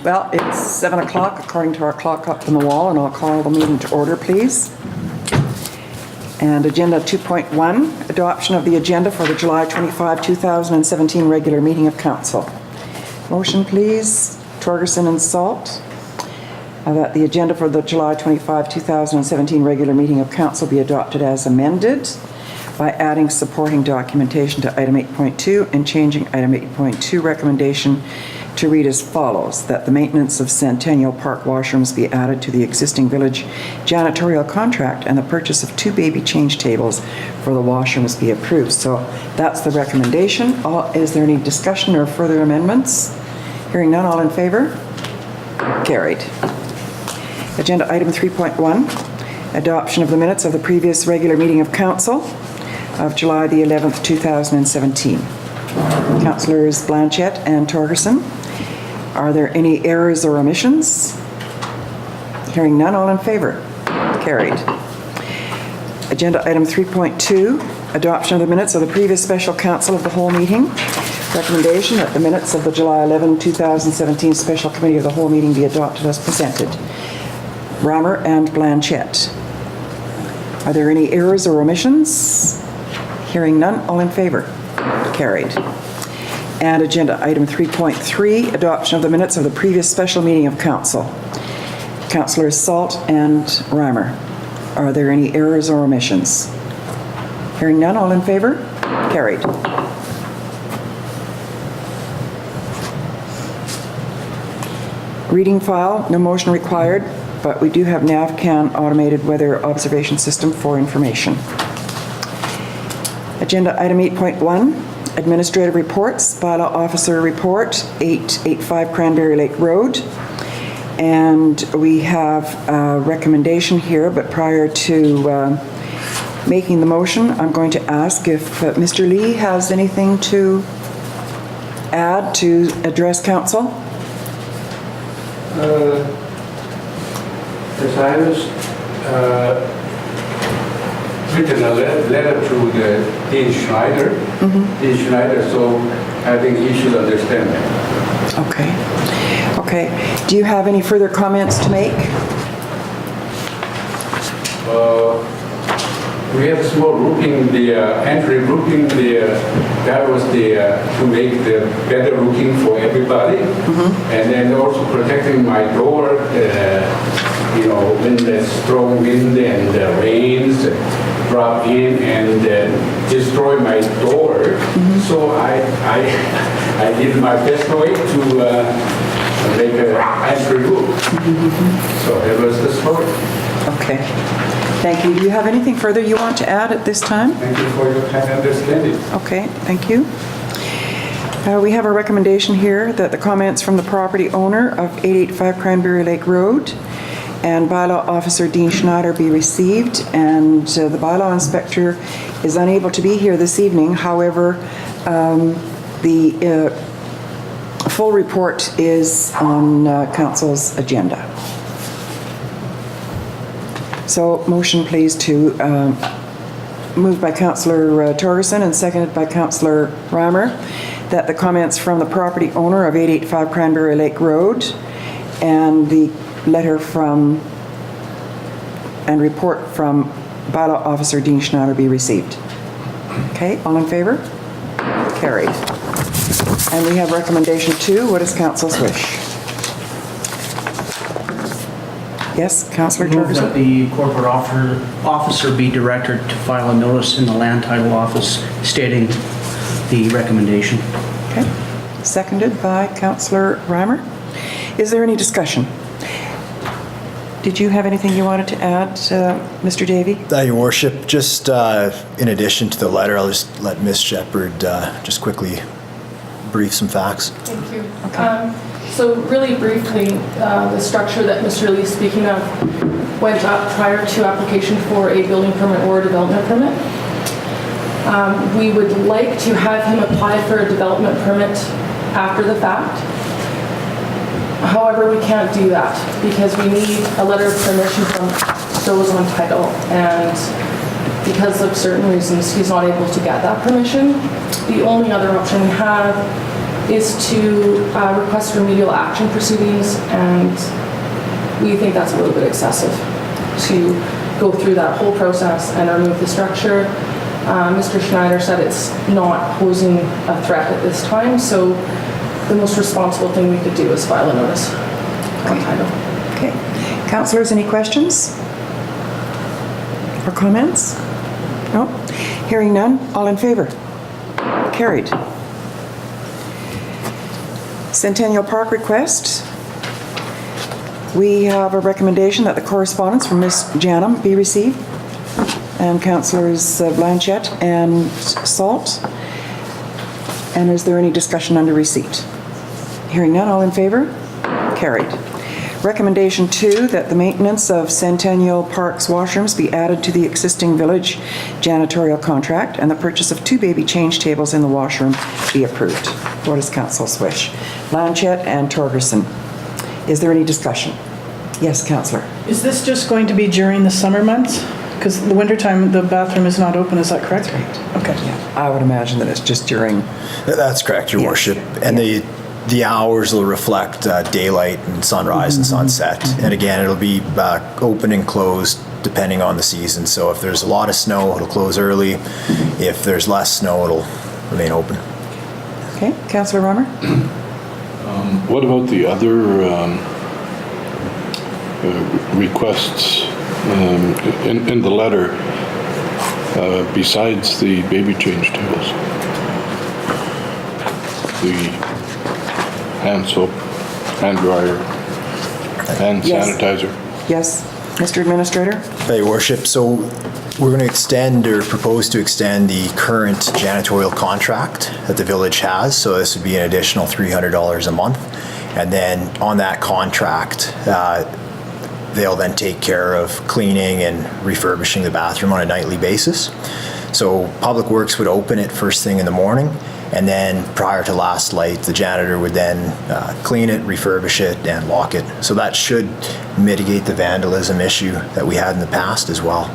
Well, it's 7 o'clock according to our clock up on the wall, and I'll call the meeting to order, please. And agenda 2.1, adoption of the agenda for the July 25, 2017 regular meeting of council. Motion, please. Torgerson and Salt. That the agenda for the July 25, 2017 regular meeting of council be adopted as amended by adding supporting documentation to item 8.2 and changing item 8.2 recommendation to read as follows: that the maintenance of Centennial Park washrooms be added to the existing village janitorial contract and the purchase of 2 baby change tables for the washrooms be approved. So that's the recommendation. Is there any discussion or further amendments? Hearing none, all in favor? Carried. Agenda item 3.1, adoption of the minutes of the previous regular meeting of council of July the 11th, 2017. Councillors Blanchette and Torgerson. Are there any errors or omissions? Hearing none, all in favor? Carried. Agenda item 3.2, adoption of the minutes of the previous special council of the whole meeting. Recommendation that the minutes of the July 11, 2017 special committee of the whole meeting be adopted as presented. Reimer and Blanchette. Are there any errors or omissions? Hearing none, all in favor? Carried. And agenda item 3.3, adoption of the minutes of the previous special meeting of council. Councillors Salt and Reimer. Are there any errors or omissions? Hearing none, all in favor? Carried. Reading file, no motion required, but we do have NavCan automated weather observation system for information. Agenda item 8.1, administrative reports, bylaw officer report, 885 Cranberry Lake Road. And we have a recommendation here, but prior to making the motion, I'm going to ask if Mr. Lee has anything to add to address council. As I was written a letter to the Dean Schneider, Dean Schneider, so I think he should understand that. Okay. Okay. Do you have any further comments to make? We have small roofing, the entry roofing, that was to make the better roofing for everybody, and then also protecting my door, you know, when there's strong wind and rains drop in and destroy my door. So I did my best way to make an entry roof. So that was the story. Okay. Thank you. Do you have anything further you want to add at this time? Thank you for your kind understanding. Okay, thank you. We have a recommendation here that the comments from the property owner of 885 Cranberry Lake Road and bylaw officer Dean Schneider be received, and the bylaw inspector is unable to be here this evening. However, the full report is on council's agenda. So motion please to moved by Councillor Torgerson and seconded by Councillor Reimer that the comments from the property owner of 885 Cranberry Lake Road and the letter from and report from bylaw officer Dean Schneider be received. Okay, all in favor? Carried. And we have recommendation 2. What is council's wish? Yes, Councillor Torgerson. That the corporate officer be directed to file a notice in the land title office stating the recommendation. Okay. Seconded by Councillor Reimer. Is there any discussion? Did you have anything you wanted to add, Mr. Davey? Your Worship, just in addition to the letter, I'll just let Ms. Shepherd just quickly brief some facts. Thank you. Okay. So really briefly, the structure that Mr. Lee is speaking of went up prior to application for a building permit or a development permit. We would like to have him apply for a development permit after the fact. However, we can't do that because we need a letter of permission from those on title, and because of certain reasons he's not able to get that permission. The only other option we have is to request remedial action proceedings, and we think that's a little bit excessive to go through that whole process and remove the structure. Mr. Schneider said it's not posing a threat at this time, so the most responsible thing we could do is file a notice on title. Okay. Councillors, any questions or comments? No? Hearing none, all in favor? Carried. Centennial Park request. We have a recommendation that the correspondence from Ms. Janum be received, and Councillors Blanchette and Salt. And is there any discussion under receipt? Hearing none, all in favor? Carried. Recommendation 2, that the maintenance of Centennial Park's washrooms be added to the existing village janitorial contract, and the purchase of 2 baby change tables in the washroom be approved. What is council's wish? Blanchette and Torgerson. Is there any discussion? Yes, councillor. Is this just going to be during the summer months? Because the wintertime, the bathroom is not open, is that correct? That's right. Okay. Yeah, I would imagine that it's just during. That's correct, Your Yes. Worship. And the hours will reflect daylight and sunrise and sunset. And again, it'll be open and closed depending on the season. So if there's a lot of snow, it'll close early. If there's less snow, it'll remain open. Okay, Councillor Reimer? What about the other requests in the letter besides the baby change tables? The hand soap, hand dryer, hand Yes. sanitizer. Yes, Mr. Administrator? Your Worship, so we're going to extend or propose to extend the current janitorial contract that the village has. So this would be an additional $300 a month. And then on that contract, they'll then take care of cleaning and refurbishing the bathroom on a nightly basis. So Public Works would open it first thing in the morning, and then prior to last light, the janitor would then clean it, refurbish it, and lock it. So that should mitigate the vandalism issue that we had in the past as well.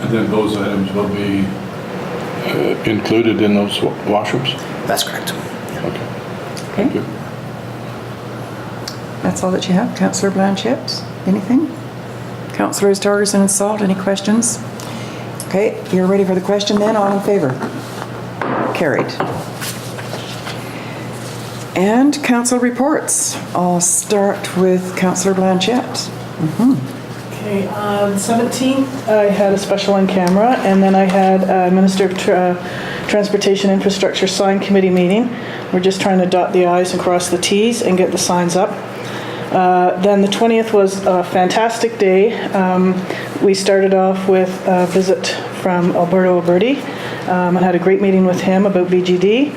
And then those items will be included in those washrooms? That's correct. Okay. Okay. Good. That's all that you have. Councillor Blanchette, anything? Councillors Torgerson and Salt, any questions? Okay, you're ready for the question then. All in favor? Carried. And council reports. I'll start with Councillor Blanchette. Okay, on the 17th, I had a special on camera, and then I had Minister of Transportation Infrastructure Sign Committee meeting. We're just trying to dot the i's and cross the t's and get the signs up. Then the 20th was a fantastic day. We started off with a visit from Alberto Alberti and had a great meeting with him about BGD.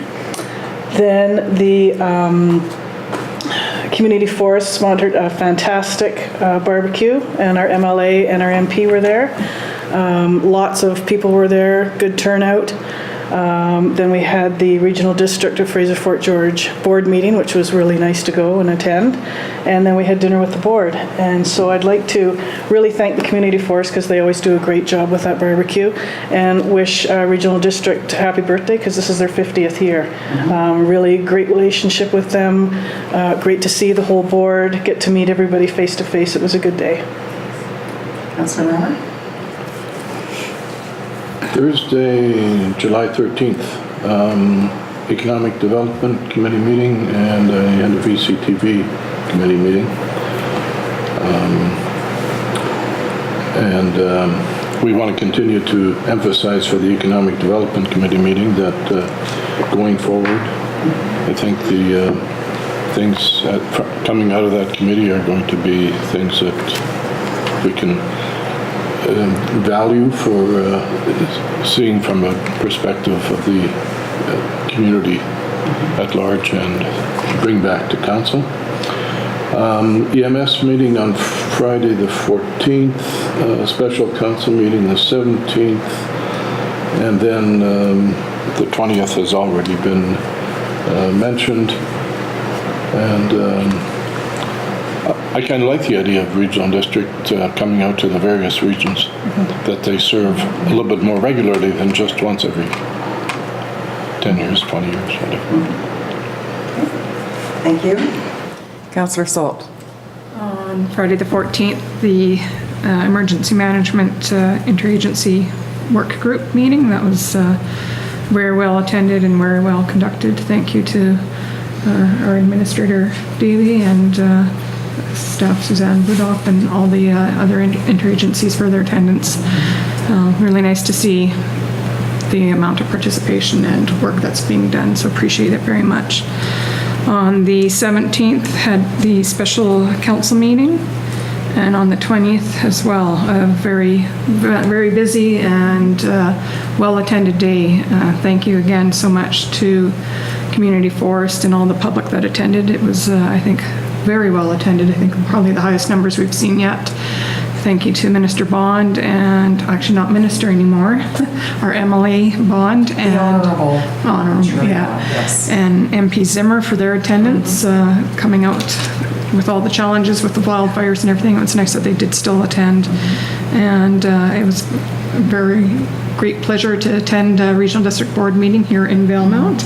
Then the Community Forest sponsored a fantastic barbecue, and our MLA and our MP were there. Lots of people were there, good turnout. Then we had the Regional District of Fraser Fort George board meeting, which was really nice to go and attend. And then we had dinner with the board. And so I'd like to really thank the Community Force, because they always do a great job with that barbecue, and wish Regional District happy birthday, because this is their 50th year. Really great relationship with them. Great to see the whole board, get to meet everybody face to face. It was a good day. Councillor Reimer? Thursday, July 13th, Economic Development Committee meeting, and I had a VCTV committee meeting. We want to continue to emphasize for the Economic Development Committee meeting that going forward, I think the things coming out of that committee are going to be things that we can value for seeing from a perspective of the community at large and bring back to council. EMS meeting on Friday the 14th, special council meeting the 17th, and then the 20th has already been mentioned. And I kind of like the idea of regional district coming out to the various regions, that they serve a little bit more regularly than just once every 10 years, 20 years, whatever. Thank you. Councillor Salt. On Friday the 14th, the Emergency Management Interagency Work Group meeting. That was very well attended and very well conducted. Thank you to our Administrator Davey and staff Suzanne Budoff and all the other interagencies for their attendance. Really nice to see the amount of participation and work that's being done, so appreciate it very much. On the 17th, had the special council meeting, and on the 20th as well, a very busy and well-attended day. Thank you again so much to Community Forest and all the public that attended. It was, I think, very well attended. I think probably the highest numbers we've seen yet. Thank you to Minister Bond and, actually not Minister anymore, our MLA Bond and Honorable, yeah, yes. And MP Zimmer for their attendance, coming out with all the challenges with the wildfires and everything. It was nice that they did still attend, and it was a very great pleasure to attend a Regional District Board meeting here in Valemount,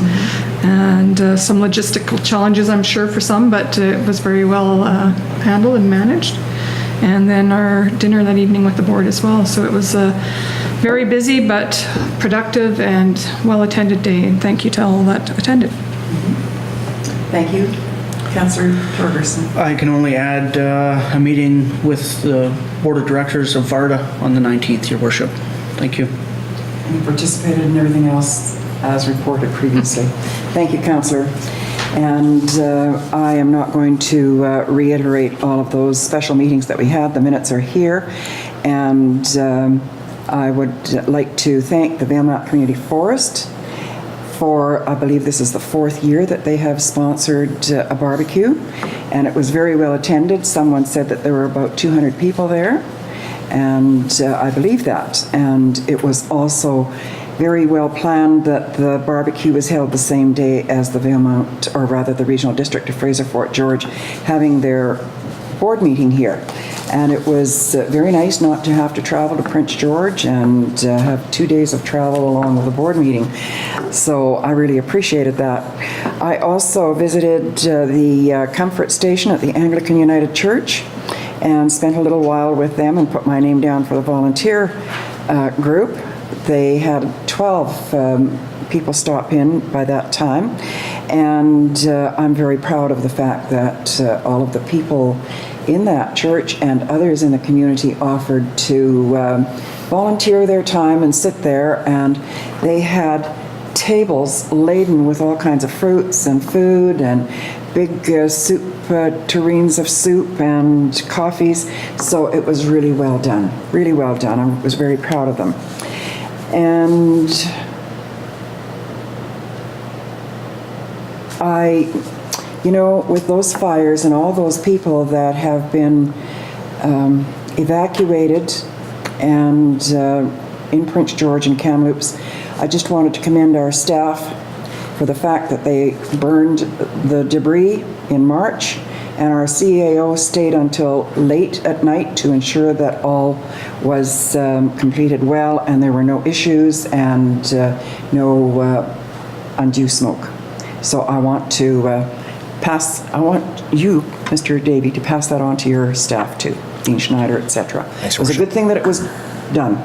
and some logistical challenges, I'm sure, for some, but it was very well handled and managed. And then our dinner that evening with the board as well. So it was a very busy but productive and well-attended day, and thank you to all that attended. Thank you. Councillor Torgerson. I can only add a meeting with the Board of Directors of VARDA on the 19th, Your Worship. Thank you. And you participated in everything else as reported previously. Thank you, Councillor. And I am not going to reiterate all of those special meetings that we had. The minutes are here. And I would like to thank the Valemount Community Forest for, I believe this is the 4th year that they have sponsored a barbecue. And it was very well attended. Someone said that there were about 200 people there. And I believe that. And it was also very well planned that the barbecue was held the same day as the Valemount, or rather the Regional District of Fraser Fort George, having their board meeting here. And it was very nice not to have to travel to Prince George and have 2 days of travel along with the board meeting. So I really appreciated that. I also visited the Comfort Station at the Anglican United Church and spent a little while with them and put my name down for the volunteer group. They had 12 people stop in by that time, and I'm very proud of the fact that all of the people in that church and others in the community offered to volunteer their time and sit there, and they had tables laden with all kinds of fruits and food and big soup tureens of soup and coffees. So it was really well done, really well done. I was very proud of them. And with those fires and all those people that have been evacuated and in Prince George and Kamloops, I just wanted to commend our staff for the fact that they burned the debris in March, and our CAO stayed until late at night to ensure that all was completed well and there were no issues and no undue smoke. So I want to I want you, Mr. Davey, to pass that on to your staff too, Dean Schneider, etc. It was a good thing that it was done.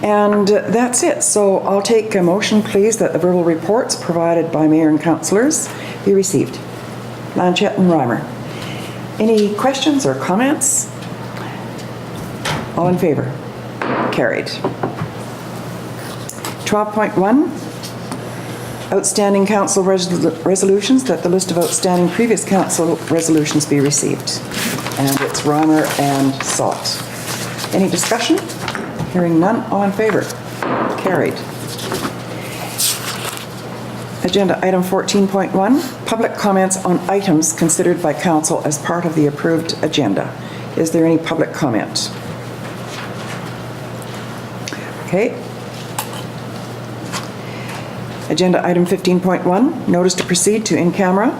And that's it. So I'll take a motion, please, that the verbal reports provided by Mayor and Councillors be received. Blanchette and Reimer. Any questions or comments? All in favor? Carried. 12.1. Outstanding council resolutions, that the list of outstanding previous council resolutions be received. And it's Reimer and Salt. Any discussion? Hearing none, all in favor? Carried. Agenda item 14.1, public comments on items considered by council as part of the approved agenda. Is there any public comment? Okay. Agenda item 15.1, notice to proceed to in camera.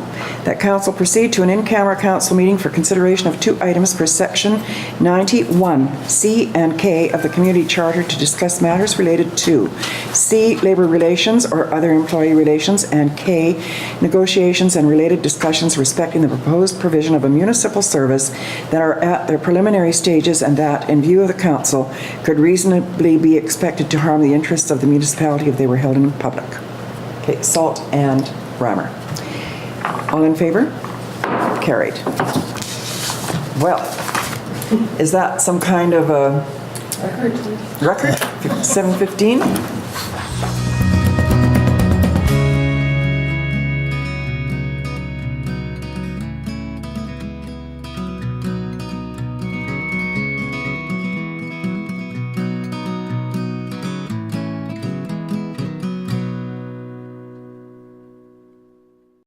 that council proceed to an in-camera council meeting for consideration of 2 items per section 91C and K of the Community Charter to discuss matters related to C, labor relations or other employee relations, and K, negotiations and related discussions respecting the proposed provision of a municipal service that are at their preliminary stages and that, in view of the council, could reasonably be expected to harm the interests of the municipality if they were held in public. Okay, Salt and Reimer. All in favor? Carried. Well, is that some kind of a record? 7:15?